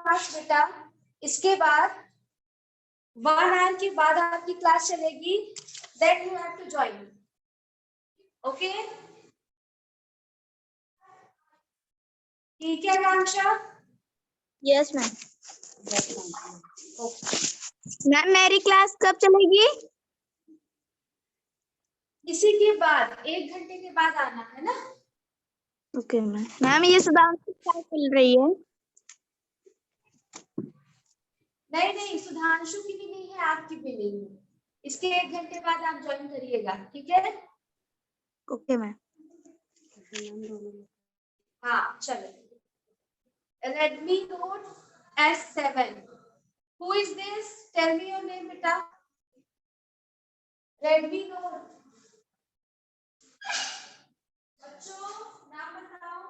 Class बेटा, इसके बाद 1 आवर के बाद आपकी क्लास चलेगी, then you have to join. Okay, ठीक है आकांक्षा? Yes ma'am. मैम मेरी क्लास कब चलेगी? इसी के बाद 1 घंटे के बाद आना है ना। Okay ma'am. मैम ये सुधांशु की क्लास चल रही है? नहीं नहीं, सुधांशु की भी नहीं है, आपकी भी नहीं है। इसके 1 घंटे बाद आप ज्वाइन करिएगा, ठीक है? Okay ma'am. हाँ चलो। Redmi Note S7. Who is this? Tell me your name, beta. Redmi Note. बच्चों नाम बताओ।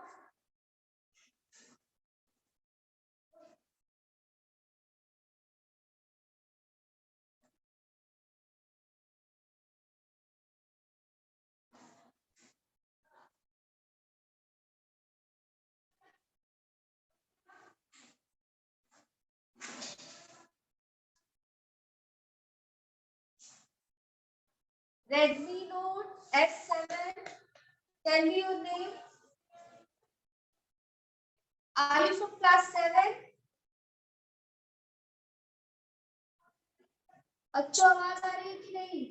Redmi Note S7. Tell me your name. Are you from class 7? बच्चों आवाज आ रही है कि नहीं?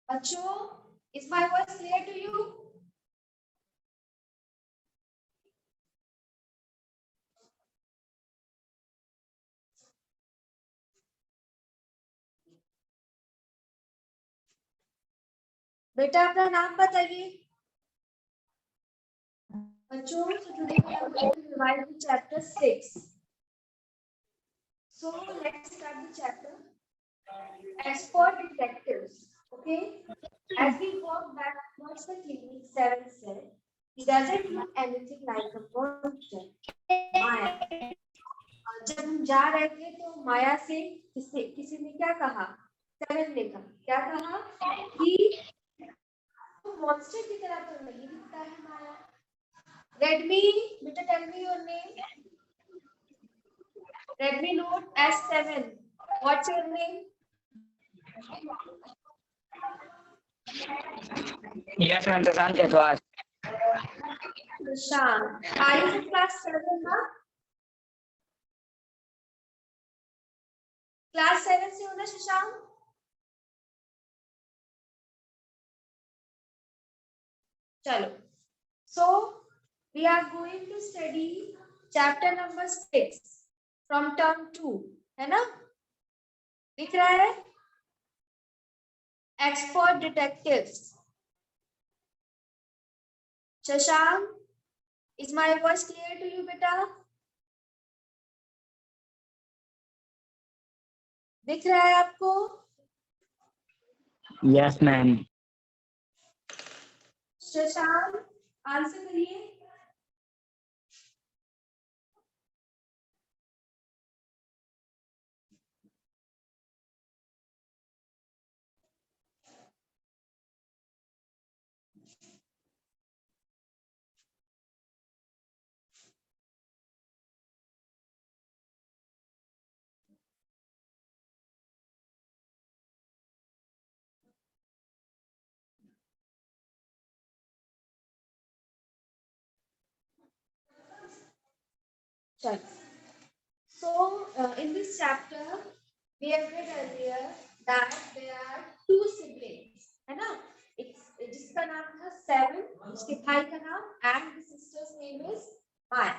बच्चों, is my voice clear to you? बेटा अपना नाम बताइए। बच्चों, so today we are going to revise the chapter 6. So let's start the chapter. Expert detectives. Okay. As we walk back towards the clinic, Seven said, "He doesn't look anything like a monster." माया। जब हम जा रहे थे तो माया से किसी ने क्या कहा? सेवन ने कहा, क्या कहा कि मॉन्स्टर की तरह तो नहीं दिखता है माया। Redmi, बेटा tell me your name. Redmi Note S7. What's your name? Yes, ma'am. Prashant Jaiswal. Prashant. Are you from class 7 ना? Class 7 से हो ना शशांक? चलो. So we are going to study chapter number 6 from term 2, है ना? दिख रहा है? Expert detectives. Shashank, is my voice clear to you, बेटा? दिख रहा है आपको? Yes, ma'am. शशांक, आंसर करिए। So, in this chapter, we have read earlier that there are two siblings, है ना? जिसका नाम था सेवन, उसके भाई का नाम, and the sister's name is माया.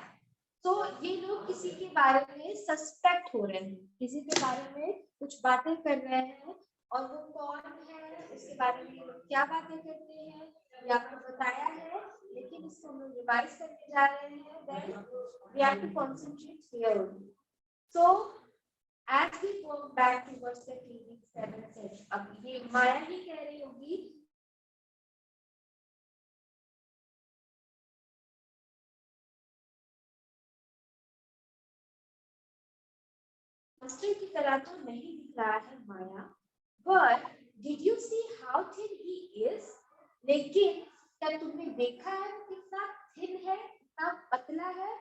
तो ये लोग किसी के बारे में सस्पेक्ट हो रहे हैं, किसी के बारे में कुछ बातें कर रहे हैं, और वो कौन है, उसके बारे में ये लोग क्या बातें करते हैं, ये आपको बताया है, लेकिन इसको हम लोग रिवाइज करने जा रहे हैं. Then we have to concentrate here only. So as we go back towards the clinic, Seven said, अब ये माया ही कह रही होगी मॉन्स्टर की तरह तो नहीं दिख रहा है माया, but did you see how thin he is? लेकिन क्या तुमने देखा है वो कितना थिन है, कितना पतला है?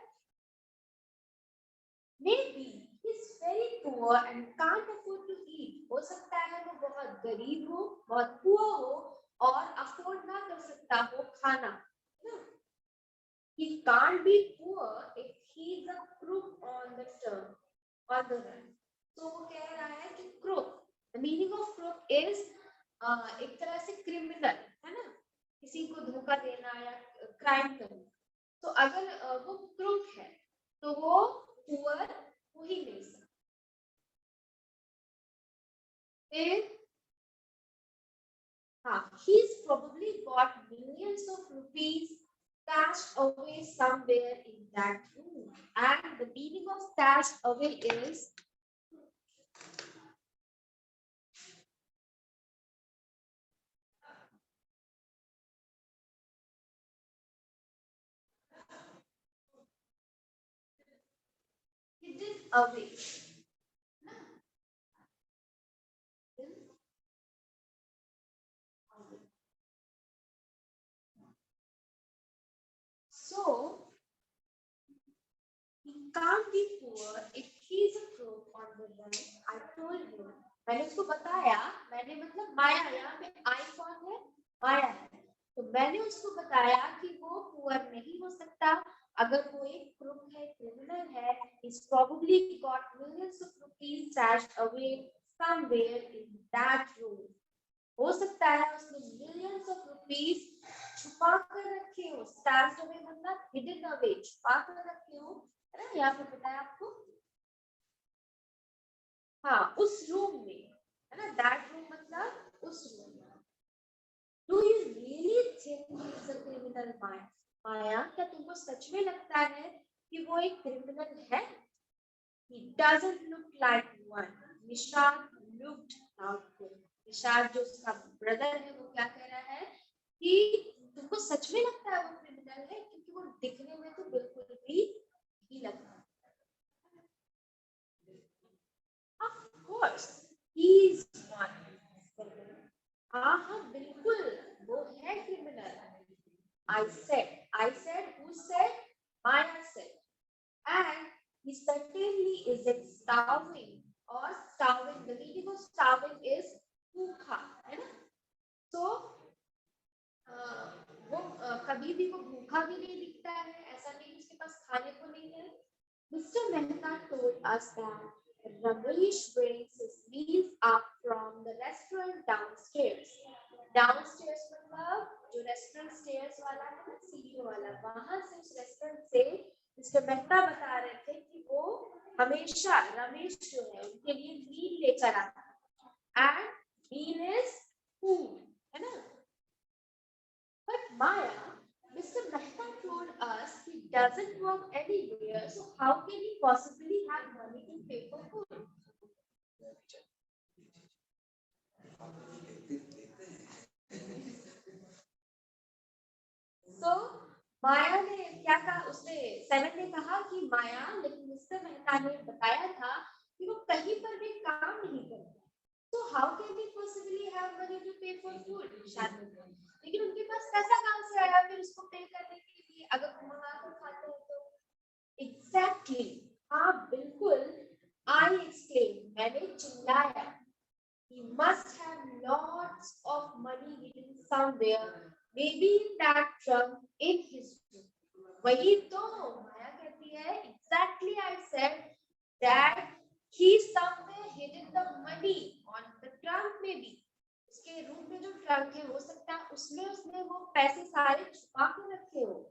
Maybe he's very poor and can't afford to eat. हो सकता है वो बहुत गरीब हो, बहुत पुअर हो और अफोर्ड ना कर सकता हो खाना। He can't be poor if he's a crook on the run. तो वो कह रहा है कि crook, the meaning of crook is एक तरह से क्रिमिनल, है ना, किसी को धोखा देना या क्राइम करना। तो अगर वो क्रूक है तो वो पुअर हो ही नहीं सकता। He's probably got millions of rupees stashed away somewhere in that room, and the meaning of stashed away is hidden away. So he can't be poor if he's a crook on the run. I told him. मैंने उसको बताया, मैंने मतलब माया, यहाँ पे आई कौन है? माया है। तो मैंने उसको बताया कि वो पुअर नहीं हो सकता अगर वो एक क्रूक है, क्रिमिनल है। He's probably got millions of rupees stashed away somewhere in that room. हो सकता है उसने millions of rupees छुपा कर रखे हो। stashed away मतलब hidden away, छुपा कर रखे हो, है ना? यहाँ पे बताया आपको। हाँ, उस रूम में, है ना? दैट रूम मतलब उस रूम में। Do you really think he is a criminal, माया? क्या तुमको सच में लगता है कि वो एक क्रिमिनल है? He doesn't look like one. Nishad looked doubtful. Nishad जो उसका ब्रदर है वो क्या कह रहा है कि तुमको सच में लगता है वो क्रिमिनल है, क्योंकि वो दिखने में तो बिल्कुल भी नहीं लगता। Of course, he is one. हाँ बिल्कुल वो है criminal. I said, who said? Maya said. And he certainly isn't starving or starving. The meaning of starving is भूखा, है ना? So वो कभी भी वो भूखा भी नहीं दिखता है, ऐसा नहीं उसके पास खाने को नहीं है। Mr. Mehta told us that Ramesh brings his meals up from the restaurant downstairs. Downstairs मतलब जो रेस्टोरेंट स्टेयर्स वाला है ना, सीढ़ी वाला, वहां से उस रेस्टोरेंट से मिस्टर मेहता बता रहे थे कि वो हमेशा रमेश जो है उनके लिए मील लेकर आता है। एंड मील इज फूड, है ना? But Maya, Mr. Mehta told us he doesn't work anywhere, so how can he possibly have money to pay for food? So माया ने क्या कहा? उसने सेवन ने कहा कि माया, लेकिन मिस्टर मेहता ने बताया था कि वो कहीं पर भी काम नहीं करते। So how can he possibly have money to pay for food? लेकिन उनके पास पैसा कहाँ से आया फिर उसको पे करने के लिए, अगर वो मंगा कर खाते हैं तो? Exactly. हाँ बिल्कुल। I exclaimed, मैंने चिल्लाया, he must have lots of money hidden somewhere, maybe in that trunk in his room. वही तो माया कहती है, exactly I said that he somewhere hidden the money on the trunk maybe. उसके room में जो trunk है हो सकता है उसमें उसने वो पैसे सारे छुपा के रखे हो।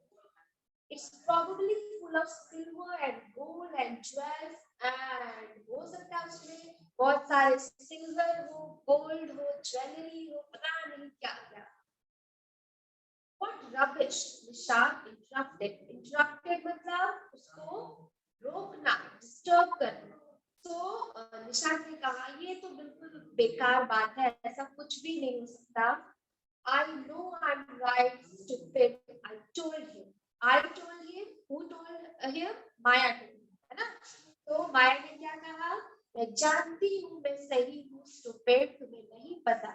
It's probably full of silver and gold and jewels, and हो सकता है उसमें बहुत सारे सिल्वर हो, गोल्ड हो, ज्वेलरी हो, पता नहीं क्या क्या। What rubbish! Nishad interrupted. Interrupted मतलब उसको रोकना, disturb करना। तो निशाद ने कहा ये तो बिल्कुल बेकार बात है, ऐसा कुछ भी नहीं हो सकता। I know I'm right, stupid. I told him. Who told him? Maya told him, है ना? तो माया ने क्या कहा? मैं मैं जानती हूँ मैं सही हूँ, स्टूपिड, तुम्हें नहीं पता।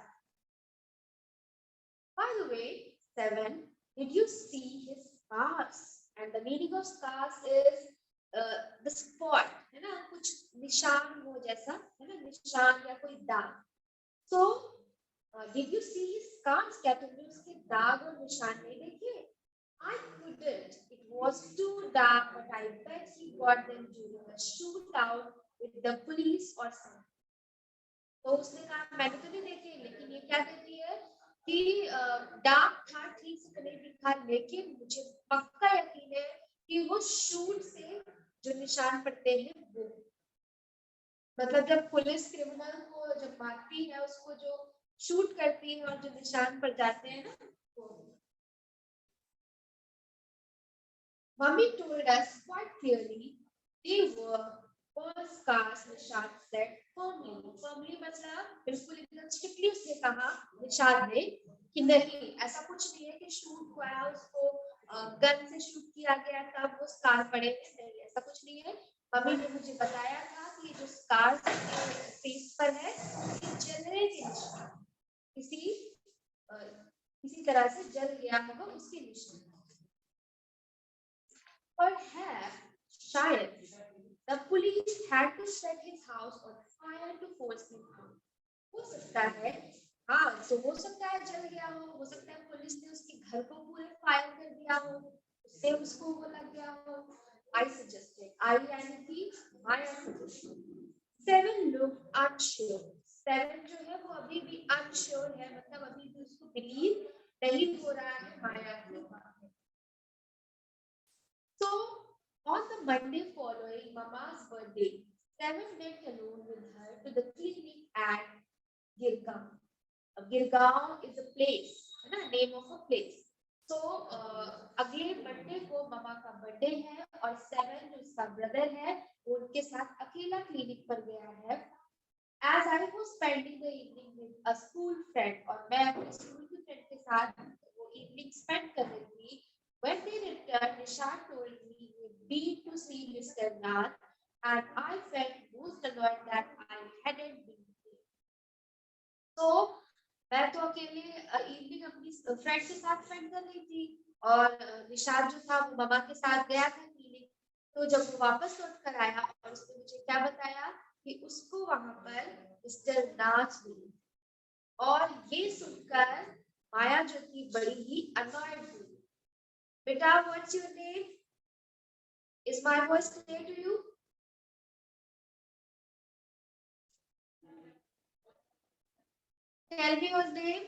By the way, 7, did you see his scars? And the meaning of scars is the spot, है ना, कुछ निशान हो जैसा, है ना, निशान या कोई दाग। So, did you see his scars? क्या तुमने उसके दाग और निशान नहीं देखे? I couldn't. It was too dark, but I bet he got them during a shootout with the police or something. तो उसने कहा मैंने तो नहीं देखे, लेकिन ये क्या कहती है कि डार्क था, ठीक से नहीं दिखा, लेकिन मुझे पक्का यकीन है कि वो शूट से जो निशान पड़ते हैं वो, मतलब जब पुलिस क्रिमिनल को जब मारती है उसको जो शूट करती है और जो निशान पड़ जाते हैं ना वो। Mummy told us quite clearly they were scars, निशान said firmly. Firmly मतलब बिल्कुल एकदम स्ट्रिक्टली उसने कहा निशान ने कि नहीं, ऐसा कुछ नहीं है कि शूट हुआ है, उसको गन से शूट किया गया तब वो स्कार पड़े, नहीं ऐसा कुछ नहीं है। मम्मी ने मुझे बताया था कि जो स्कार फेस पर है जलने के निशान, किसी तरह से जल गया होगा उसके निशान। Perhaps, शायद, the police had to set his house on fire to force him out. हो सकता है, हाँ, तो हो सकता है जल गया हो सकता है पुलिस ने उसके घर को पूरे फायर कर दिया हो, उससे उसको वो लग गया हो। I suggested, I यानी कि Maya suggested. 7 looked unsure. 7 जो है वो अभी भी unsure है, मतलब अभी भी उसको बिलीव नहीं हो रहा है माया के बारे में। So, on the Monday following Mama's birthday, 7 went alone with her to the clinic at Girgaon. Girgaon is a place, है ना, name of a place. So, अगले मंडे को ममा का बर्थडे है और 7 जो उसका ब्रदर है वो उनके साथ अकेला क्लिनिक पर गया है। As I was spending the evening with a school friend, और मैं अपने स्कूल के फ्रेंड के साथ वो इवनिंग स्पेंड कर रही थी, when they returned, Nishan told me he would be to see Mr. Nath, and I felt most annoyed that I hadn't been there. So, मैं तो अकेले इवनिंग अपनी फ्रेंड के साथ स्पेंड कर रही थी और निशान जो था वो ममा के साथ गया था क्लिनिक। तो जब वो वापस लौट कर आया और उसने मुझे क्या बताया कि उसको वहां पर मिस्टर नाथ मिले, और ये सुनकर माया जो थी बड़ी ही अनॉयड हुई। बेटा, what's your name? Is my voice clear to you? Tell me your name.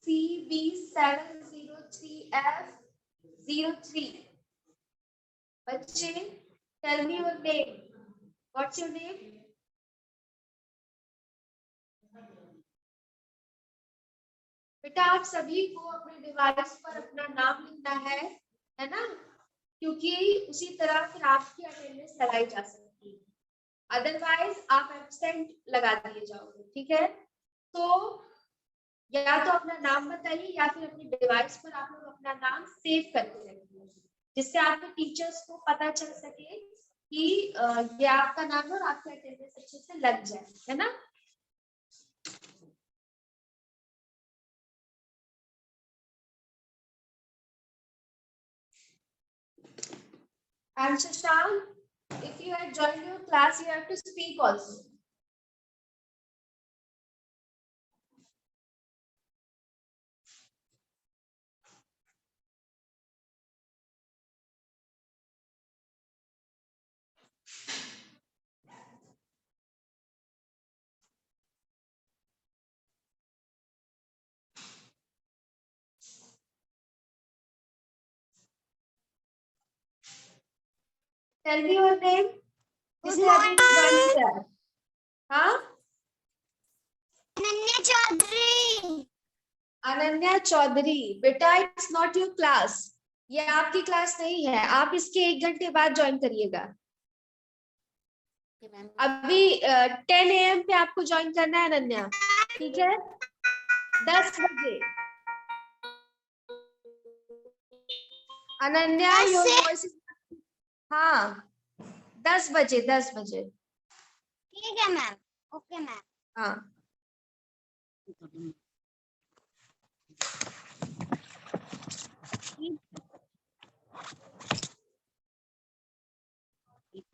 CB703F03 बच्चे, tell me your name. What's your name? बेटा, आप सभी को अपने डिवाइस पर अपना नाम लिखना है ना, क्योंकि उसी तरह फिर आपकी अटेंडेंस लगाई जा सकती है, अदरवाइज आप एब्सेंट लगा दिए जाओगे, ठीक है? तो या तो अपना नाम बताइए या फिर अपने डिवाइस पर आप लोग अपना नाम सेव करके रखिए, जिससे आपके टीचर्स को पता चल सके कि ये आपका नाम है और आपकी अटेंडेंस अच्छे से लग जाए, है ना? And Shashank, if you had joined your class, you have to speak also. Tell me your name. Good morning. हाँ? अनन्या चौधरी। अनन्या चौधरी, बेटा इट्स नॉट योर क्लास, ये आपकी क्लास नहीं है, आप इसके 1 घंटे बाद ज्वाइन करिएगा। अभी 10 AM पे आपको ज्वाइन करना है अनन्या, ठीक है? 10 बजे। अनन्या, your voice is, हाँ 10 बजे 10 बजे। ठीक है मैम, ओके मैम। हाँ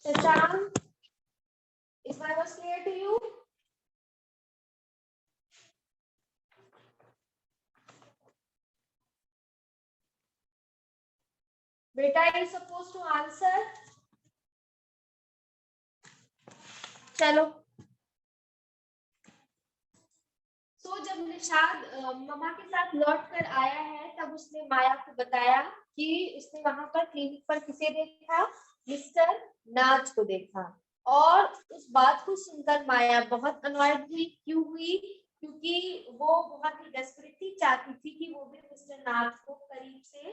Shashank, is my voice clear to you? Beta is supposed to answer. चलो। तो जब निशाद मम्मा के साथ लौट कर आया है तब उसने माया को बताया कि उसने वहां पर क्लिनिक पर किसे देखा, मिस्टर नाथ को देखा। और उस बात को सुनकर माया बहुत अनॉयड हुई। क्यों हुई? क्योंकि वो बहुत ही डेस्परेटली चाहती थी कि वो भी मिस्टर नाथ को करीब से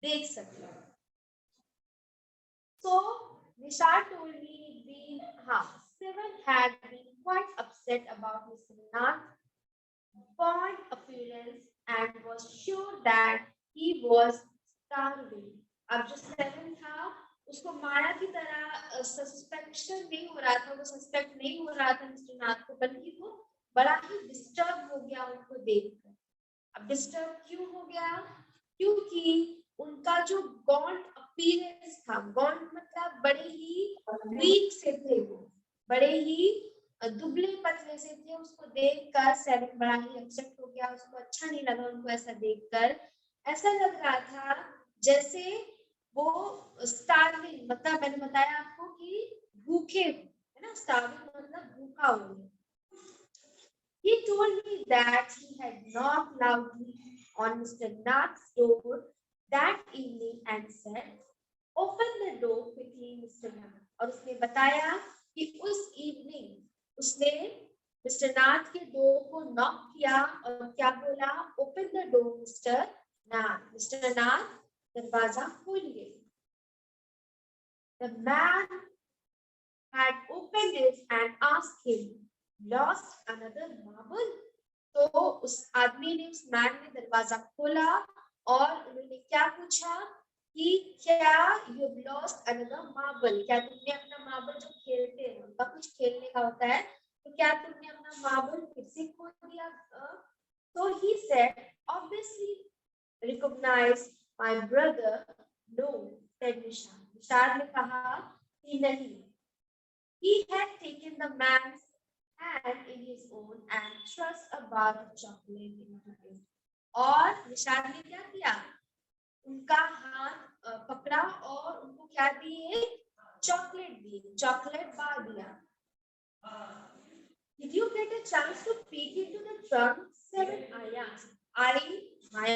देख सके। So Nishad told me Seven had been quite upset about Mr. Nath's fond appearance and was sure that he was starving. अब जो सेवन था उसको माया की तरह सस्पेक्शन नहीं हो रहा था, वो सस्पेक्ट नहीं हो रहा था मिस्टर नाथ को, बल्कि वो बड़ा ही डिस्टर्ब हो गया उनको देखकर। अब डिस्टर्ब क्यों हो गया? क्योंकि उनका जो गॉन्ट अपीयरेंस था, गॉन्ट मतलब बड़े ही वीक से थे, वो बड़े ही दुबले पतले से थे। उसको देखकर सेवन बड़ा ही अपसेट हो गया, उसको अच्छा नहीं लगा उनको ऐसा देखकर। ऐसा लग रहा था जैसे वो स्टार्विंग, मतलब मैंने बताया आपको कि भूखे है ना, स्टार्विंग मतलब भूखा हो। He told me that he had knocked loudly on Mr. Nath's door that evening and said, "Open the door quickly, Mr. Nath." और उसने बताया कि उस इवनिंग उसने मिस्टर नाथ के डोर को नॉक किया और क्या बोला? Open the door mister Nath. Mister Nath दरवाजा खोलिए। The man had opened it and asked him, "Lost another marble?" तो उस आदमी ने, उस मैन ने दरवाजा खोला और उन्होंने क्या पूछा कि क्या यू लॉस्ट अनदर मार्बल, क्या तुमने अपना मार्बल जो खेलते हैं, उनका कुछ खेलने का होता है, तो क्या तुमने अपना मार्बल फिर से खो दिया? तो he said, "Obviously recognize my brother." No, said Nishad. Nishad ने कहा कि नहीं। He had taken the man's hand in his own and thrust a bar of chocolate into it. और निशाद ने क्या किया? उनका हाथ पकड़ा और उनको क्या दिए? चॉकलेट दिए, चॉकलेट बार दिया। Did you get a chance to peek into the trunk? Seven, I asked. I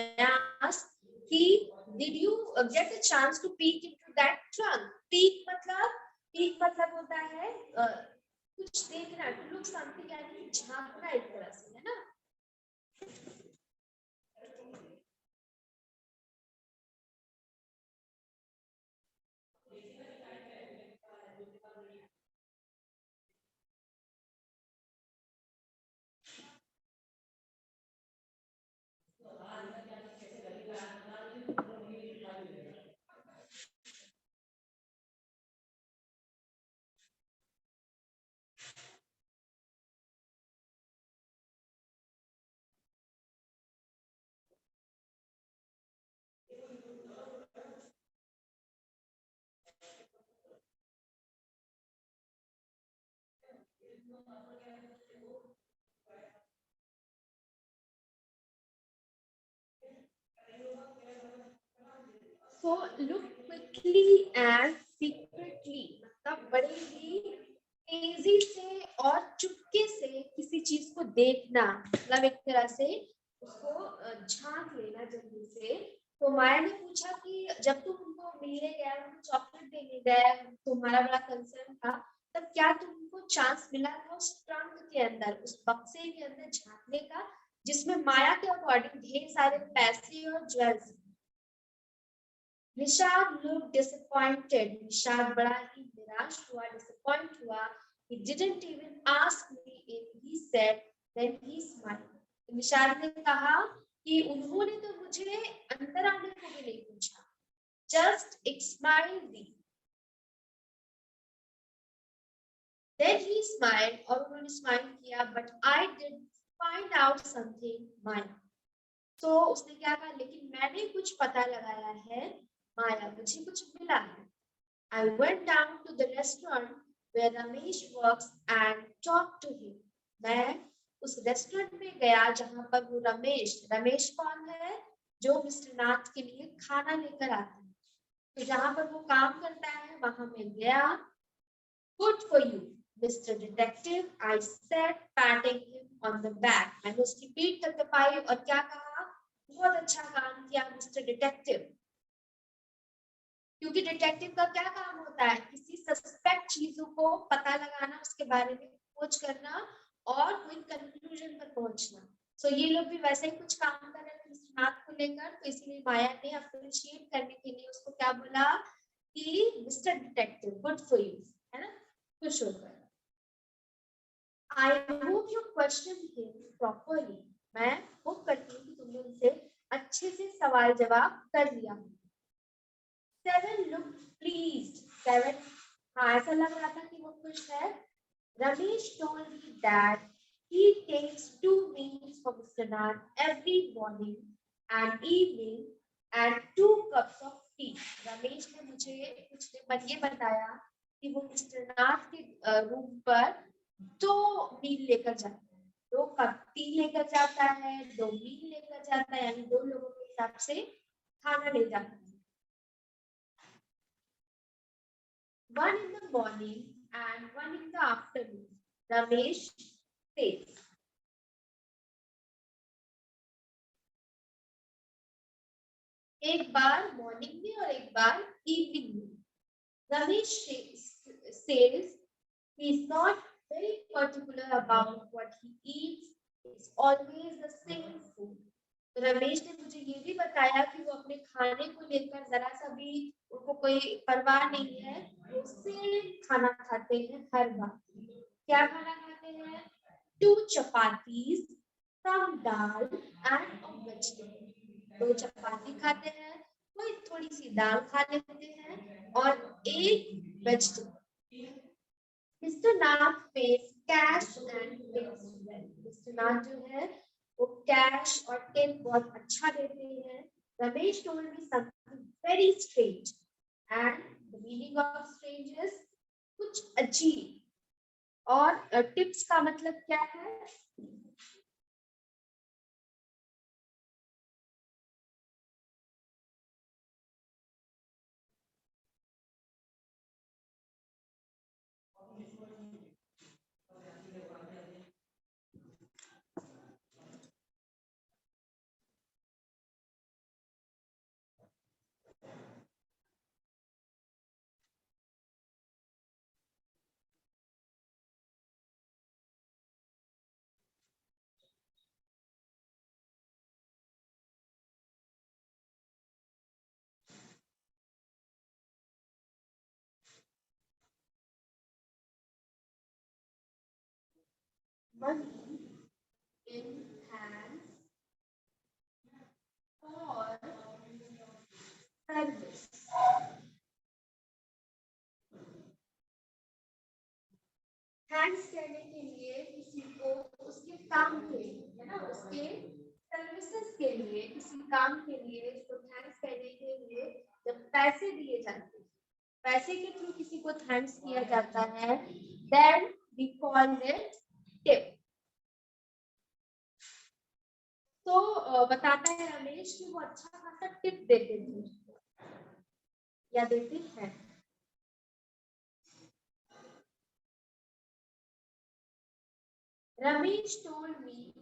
asked, did you get a chance to peek into that trunk? Peek मतलब होता है कुछ देखना, to look something, यानी झांकना एक तरह से, है ना? So look quickly and secretly, मतलब बड़े ही तेजी से और चुपके से किसी चीज को देखना, मतलब एक तरह से उसको झांक लेना जल्दी से। तो माया ने पूछा कि जब तुम उनको मिलने गया, उनको चॉकलेट देने गया, तुम्हारा बड़ा कंसर्न था, तब क्या तुमको चांस मिला था उस ट्रंक के अंदर, उस बक्से के अंदर झांकने का, जिसमें माया के अकॉर्डिंग ढेर सारे पैसे और jewels? Nishad looked disappointed. Nishad बड़ा ही निराश हुआ, disappoint हुआ। He didn't even ask me if he said, then he smiled. Nishad ने कहा कि उन्होंने तो मुझे अंदर आने को भी नहीं पूछा। just smile thee. Then he smiled, और उन्होंने स्माइल किया, but I did find out something, Maya. तो उसने क्या कहा, लेकिन मैंने कुछ पता लगाया है, माया, मुझे कुछ मिला है. I went down to the restaurant where Ramesh works and talked to him. मैं उस रेस्टोरेंट में गया जहां पर वो रमेश कौन है, जो मिस्टर नाथ के लिए खाना लेकर आता है. तो जहां पर वो काम करता है वहां मैं गया. Good for you, Mr. Detective, I said, patting him on the back. मैंने उसकी पीठ थपथपाई और क्या कहा, बहुत अच्छा काम किया मिस्टर डिटेक्टिव. क्योंकि डिटेक्टिव का क्या काम होता है, किसी सस्पेक्ट चीजों को पता लगाना, उसके बारे में खोज करना और कोई कंक्लूजन पर पहुंचना. सो ये लोग भी वैसे ही कुछ काम कर रहे थे मिस्टर नाथ को लेकर. तो इसलिए माया ने अप्रिशिएट करने के लिए उसको क्या बोला कि mister detective, good for you, है ना, खुश होकर. I hope you questioned him properly. मैं होप करती हूँ कि तुमने उनसे अच्छे से सवाल जवाब कर लिया. Seven looked pleased. Seven, हाँ, ऐसा लग रहा था कि वो खुश है. Ramesh told me that he takes 2 meals for Mr. Nath every morning and evening and 2 cups of tea. Ramesh ने मुझे कुछ दिन बाद ये बताया कि वो मिस्टर नाथ के रूम पर 2 मील लेकर जाता है, 2 कप टी लेकर जाता है, 2 मील लेकर जाता है, यानी 2 लोगों के हिसाब से खाना ले जाता है. 1 in the morning and 1 in the afternoon, Ramesh says. एक बार मॉर्निंग में और एक बार इवनिंग में. Ramesh says he is not very particular about what he eats. It's always the same food. Ramesh ने मुझे ये भी बताया कि वो अपने खाने को लेकर जरा सा भी उनको कोई परवाह नहीं है, वो सेम खाना खाते हैं हर बार. क्या खाना खाते हैं, 2 chapatis, some dal and a vegetable. 2 चपाती खाते हैं, कोई थोड़ी सी दाल खा लेते हैं और एक vegetable. Mister Nath pays cash and tips well. Mister Nath जो है वो कैश और टिप बहुत अच्छा देते हैं. Ramesh told me something very strange, and the meaning of strange is कुछ अजीब. और टिप्स का मतलब क्या है, money in hands for service. Thanks कहने के लिए किसी को उसके काम के लिए, है ना, उसके सर्विसेज के लिए, किसी काम के लिए उसको थैंक्स कहने के लिए जब पैसे दिए जाते हैं, पैसे के थ्रू किसी को थैंक्स किया जाता है, then we call it tip. तो बताता है रमेश कि वो अच्छा खासा टिप देते थे या देते हैं. Ramesh told me,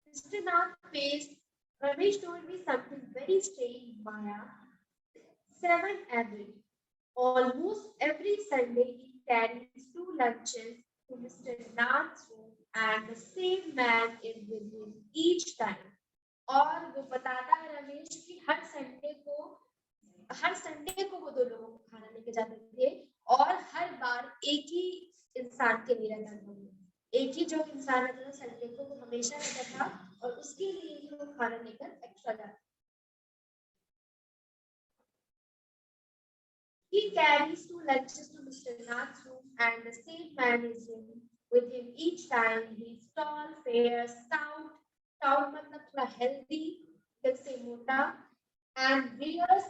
Mr. Nath faced, Ramesh told me something very strange, Maya. 7 every. Almost every Sunday he carries 2 lunches to Mr. Nath's room and the same man is with him each time. और वो बताता है रमेश कि हर Sunday को वो 2 लोगों को खाना लेके जाते थे और हर बार एक ही इंसान के लिए रहता था. एक ही जो इंसान रहता था संडे को वो हमेशा रहता था और उसके लिए ही वो खाना लेकर एक्स्ट्रा जाता. He carries 2 lunches to Mr. Nath's room, and the same man is with him each time. He's tall, fair, stout. Stout मतलब थोड़ा healthy, जैसे मोटा, and wears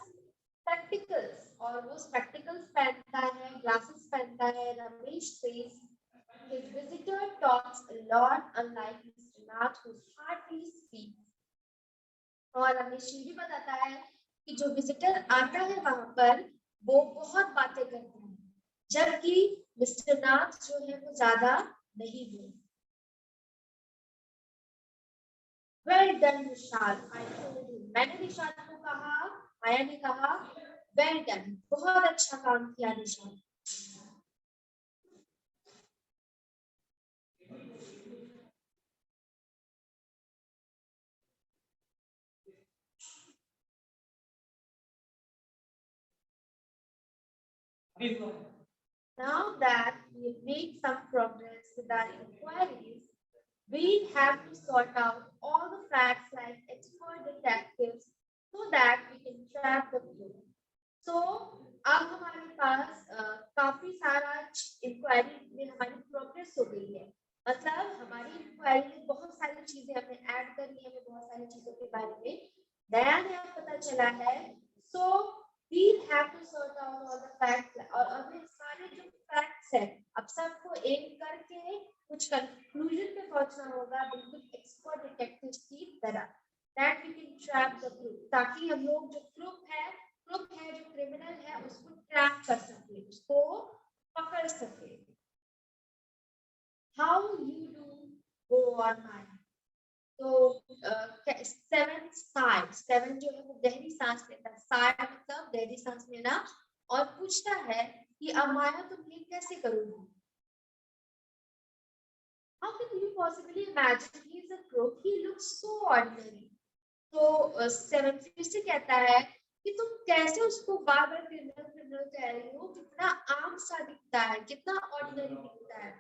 spectacles. और वो spectacles पहनता है, glasses पहनता है. Ramesh says his visitor talks a lot, unlike Mr. Nath, who hardly speaks. और रमेश ये भी बताता है कि जो विजिटर आता है वहां पर वो बहुत बातें करते हैं, जबकि मिस्टर नाथ जो है वो ज्यादा नहीं बोलते. Well done Vishal, I told you. मैंने विशाल को कहा, माया ने कहा वेल डन, बहुत अच्छा काम किया विशाल. Now that we've made some progress with our inquiries, we have to sort out all the facts like expert detectives so that we can trap the clue. So, अब हमारे पास काफी सारा इंक्वायरी में हमारी प्रोग्रेस हो गई है. मतलब हमारी इंक्वायरी में बहुत सारी चीजें हमने ऐड कर ली, हमें बहुत सारी चीजों के बारे में नया नया पता चला है. So we'll have to sort out all the facts, और अब ये सारे जो facts है अब सबको एक करके कुछ कंक्लूजन पे पहुंचना होगा, बिल्कुल एक्सपर्ट डिटेक्टिव की तरह. That we can trap the crook, ताकि हम लोग जो crook है जो क्रिमिनल है उसको ट्रैप कर सके, उसको पकड़ सके. How you do go on mine. तो 7 sigh, 7 जो है वो गहरी सांस लेता है. sigh मतलब गहरी सांस लेना, और पूछता है कि अमाया तुम ये कैसे करोगी. How can you possibly imagine he is a crook? He looks so ordinary. तो 7 फिर से कहता है कि तुम कैसे उसको बार बार क्रिमिनल कह रही हो, कितना आम सा दिखता है, कितना ऑर्डिनरी दिखता है.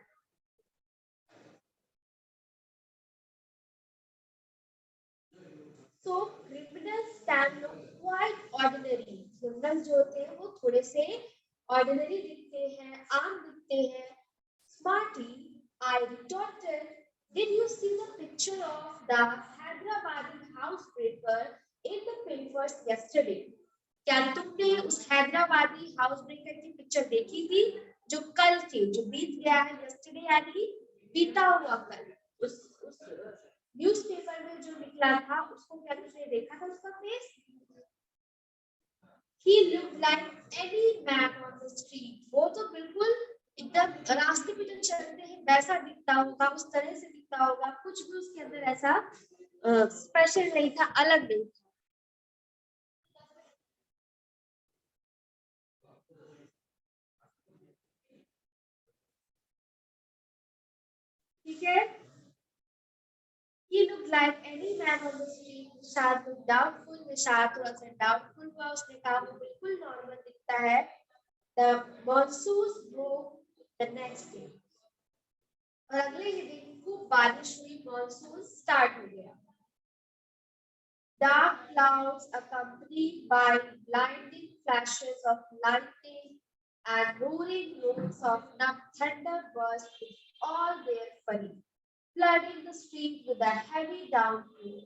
So criminals can look quite ordinary. Criminals जो होते हैं वो थोड़े से ordinary दिखते हैं, आम दिखते हैं. Smarty, I retorted, did you see the picture of the Hyderabadi housebreaker in the papers yesterday? क्या तुमने उस हैदराबादी हाउसब्रेकर की पिक्चर देखी थी जो कल थी, जो बीत गया है, yesterday यानी बीता हुआ कल. उस न्यूज़पेपर में जो निकला था उसको क्या तुमने देखा था उसका face? He looked like any man on the street. वो तो बिल्कुल एकदम रास्ते पे जो चलते हैं वैसा दिखता होगा, उस तरह से दिखता होगा. कुछ भी उसके अंदर ऐसा स्पेशल नहीं था, अलग नहीं था. ठीक है. He looked like any man on the street. Nishad looked doubtful. Nishad थोड़ा सा doubtful हुआ. उसने कहा वो बिल्कुल नॉर्मल दिखता है. The monsoons broke the next day. और अगले ही दिन खूब बारिश हुई, monsoon start हो गया. Dark clouds accompanied by blinding flashes of lightning and roaring notes of thunder burst with all their fury, flooding the street with a heavy downpour.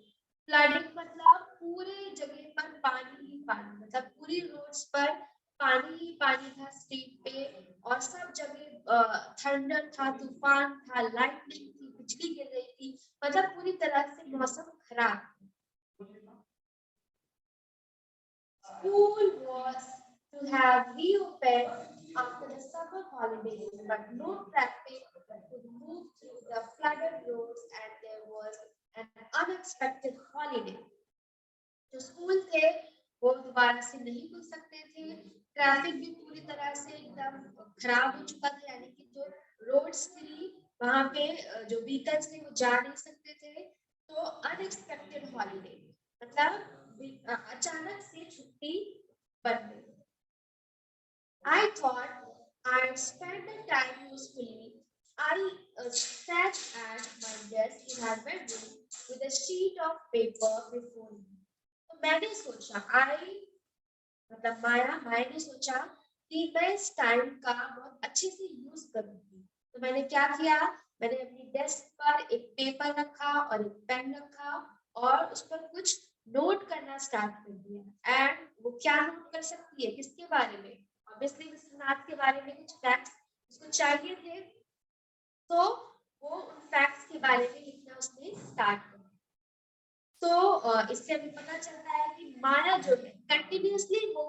Flooding मतलब पूरे जगह पर पानी ही पानी, मतलब पूरी रोड्स पर पानी ही पानी था स्ट्रीट पे, और सब जगह थंडर था, तूफान था, लाइटनिंग थी, बिजली गिर रही थी, मतलब पूरी तरह से मौसम खराब. School was to have reopened after the summer holidays, but no traffic could move through the flooded roads, and there was an unexpected holiday. जो स्कूल थे वो दोबारा से नहीं खुल सकते थे. ट्रैफिक भी पूरी तरह से एकदम खराब हो चुका था, यानी कि जो रोड्स थी वहां पे जो व्हीकल्स थे वो जा नहीं सकते थे. तो अनएक्सपेक्टेड हॉलीडे मतलब अचानक से छुट्टी बन गई. I thought I'd spend the time usefully. I sat at my desk in our bedroom with a sheet of paper before me. तो मैंने सोचा, I मतलब माया ने सोचा कि मैं इस टाइम का बहुत अच्छे से यूज करूंगी। तो मैंने क्या किया, मैंने अपनी डेस्क पर एक पेपर रखा और एक पेन रखा और उस पर कुछ नोट करना स्टार्ट कर दिया। एंड वो क्या नोट कर सकती है, किसके बारे में, ऑब्वियसली मिस्टर नाथ के बारे में कुछ फैक्ट्स उसको चाहिए थे, तो वो उन फैक्ट्स के बारे में लिखना उसने स्टार्ट किया। तो इससे हमें पता चलता है कि माया जो है कंटिन्यूअसली वो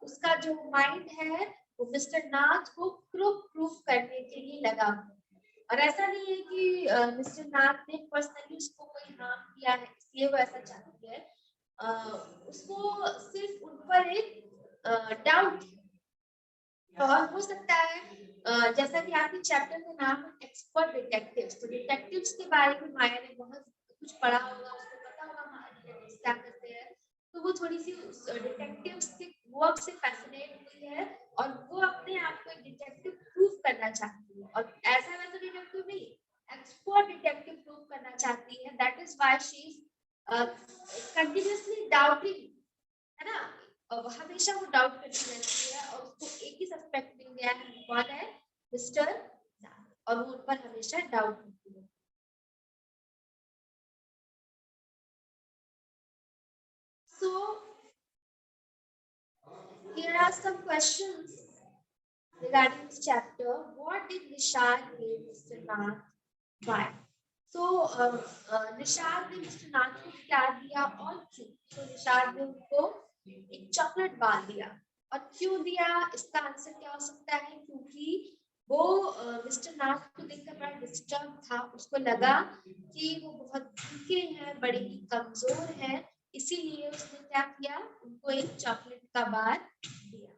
उसका जो माइंड है वो मिस्टर नाथ को प्रूफ करने के लिए लगा हुआ है। और ऐसा नहीं है कि मिस्टर नाथ ने पर्सनली उसको कोई हार्म किया है इसलिए वो ऐसा चाहती है। उसको सिर्फ उन पर एक डाउट और हो सकता है जैसा कि आपके चैप्टर का नाम है एक्सपर्ट डिटेक्टिव्स, तो डिटेक्टिव्स के बारे में माया ने बहुत कुछ पढ़ा होगा, उसको पता होगा डिटेक्टिव्स क्या करते हैं, तो वो थोड़ी सी उस डिटेक्टिव्स के वर्क से फैसिनेट हुई है और वो अपने आप को एक डिटेक्टिव प्रूफ करना चाहती है। और ऐसा वैसा डिटेक्टिव नहीं, एक्सपर्ट डिटेक्टिव प्रूफ करना चाहती है। That is why she is continuously doubting, है ना, और हमेशा वो डाउट करती रहती है और उसको एक ही सस्पेक्ट मिल गया है, कौन है, मिस्टर नाथ, और वो उन पर हमेशा डाउट करती है। So here are some questions regarding this chapter. What did Nishad give Mr. Nath? Why? So Nishad ने मिस्टर नाथ को क्या दिया और क्यों? तो निषाद ने उनको एक चॉकलेट बार दिया और क्यों दिया, इसका आंसर क्या हो सकता है, क्योंकि वो मिस्टर नाथ को देखकर बड़ा डिस्टर्ब था, उसको लगा कि वो बहुत भूखे हैं, बड़े ही कमजोर हैं, इसीलिए उसने क्या किया, उनको एक चॉकलेट का बार दिया।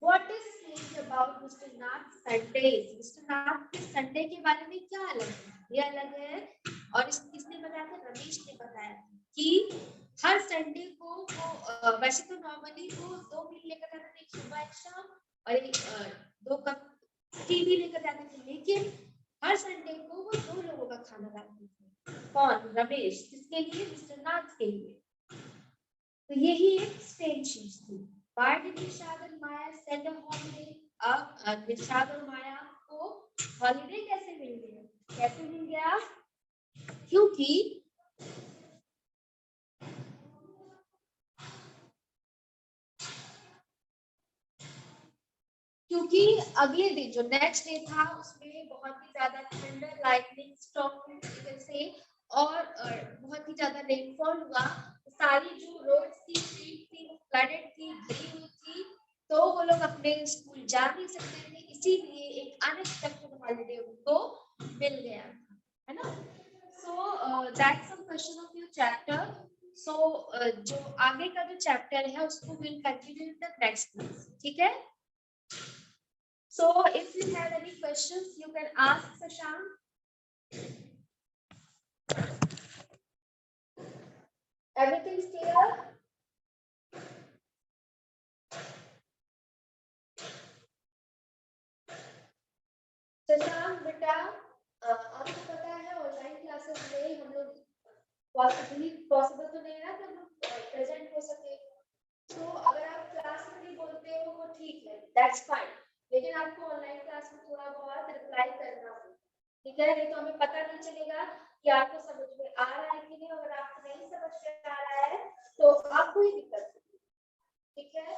What is strange about Mr. Nath Sundays? Mr. Nath के संडे के बारे में क्या अलग है? ये अलग है और किसने बताया था, रमेश ने बताया कि हर संडे को वो वैसे तो नॉर्मली वो 2 मील लेकर जाते थे, एक सुबह एक शाम और एक 2 कप टी भी लेकर जाते थे, लेकिन हर संडे को वो 2 लोगों का खाना लाते थे। कौन, रमेश, किसके लिए, मिस्टर नाथ के लिए। तो यही एक स्ट्रेंज चीज थी। Why did Nishad and Maya send a holiday? अब निषाद और माया को हॉलीडे कैसे मिल गया, कैसे मिल गया, क्योंकि अगले दिन जो नेक्स्ट डे था उसमें बहुत ही ज्यादा थंडर लाइटनिंग स्टॉर्म की वजह से और बहुत ही ज्यादा रेनफॉल हुआ, सारी जो रोड्स थी, स्ट्रीट थी, वो फ्लडेड थी, भरी हुई थी, तो वो लोग अपने स्कूल जा नहीं सकते थे, इसीलिए एक अनएक्सपेक्टेड हॉलीडे उनको मिल गया, है ना। So that's some question of your chapter. So जो आगे का जो चैप्टर है उसको will continue in the next class, ठीक है। So if you have any questions, you can ask Shashank. Everything is clear? Shashank बेटा, आपको पता है ऑनलाइन क्लासेस में हम लोग पॉसिबल तो नहीं है ना कि हम लोग प्रेजेंट हो सके, तो अगर आप क्लास में नहीं बोलते हो वो ठीक है, दैट्स फाइन, लेकिन आपको ऑनलाइन क्लास में थोड़ा बहुत रिप्लाई करना होगा, ठीक है, नहीं तो हमें पता नहीं चलेगा कि आपको समझ में आ रहा है कि नहीं। अगर आपको नहीं समझ में आ रहा है तो आपको ही दिक्कत होगी, ठीक है,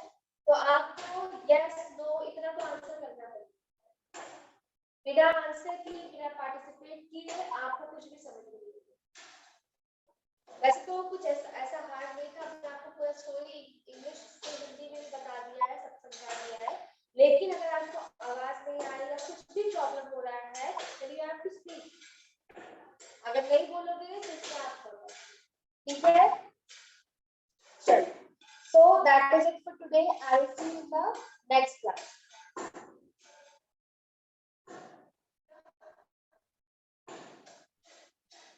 तो आपको यस नो इतना तो आंसर करना पड़ेगा, बिना आंसर किए, बिना पार्टिसिपेट किए आपको कुछ भी समझ नहीं आएगा। वैसे तो कुछ ऐसा हार्ड नहीं था, मैंने आपको पूरा स्टोरी इंग्लिश से हिंदी में बता दिया है, सब समझा दिया है, लेकिन अगर आपको आवाज नहीं आ रही या कुछ भी प्रॉब्लम हो रहा है तो यू हैव टू स्पीक, अगर नहीं बोलोगे तो इसमें आप करो, ठीक है। चलो, so that is it for today. I will see you in the next class.